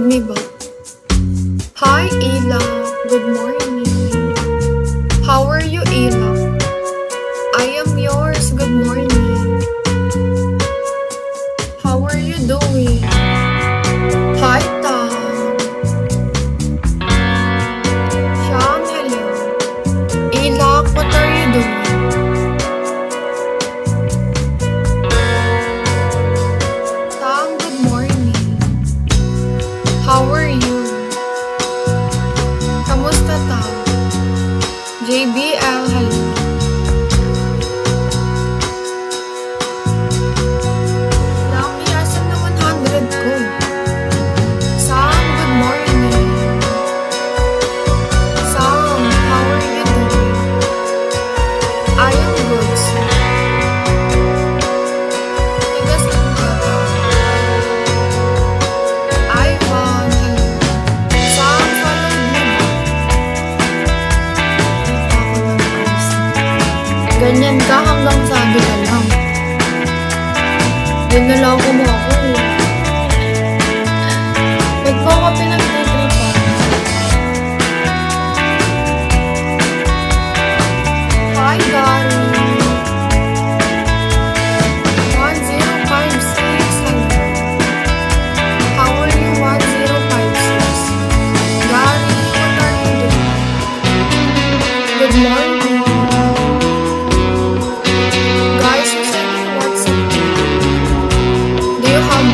me ba? Hi, Ila. Good morning. How are you, Ila? I am yours. Good morning. How are you doing? Hi, Tam. Sham, hello. Ila, what are you doing? Tam, good morning. How are you? Kamusta, Tam? JBL, hello. Lami, asan na 100 ko? Sam, good morning. Sam, how are you doing? I am good, sir. Tigas ng bata. Ivan, hello. Sam, follow me ba? Nakaka-nervous. Ganyan ka hanggang sabi ka lang. Doon na lang ako ako eh. Ba't po ako pinagtitripan? Hi, Gary. 1056, hello. How are you, 1056? Gary, what are you doing? Good morning. Guys, who sent me WhatsApp? Do you have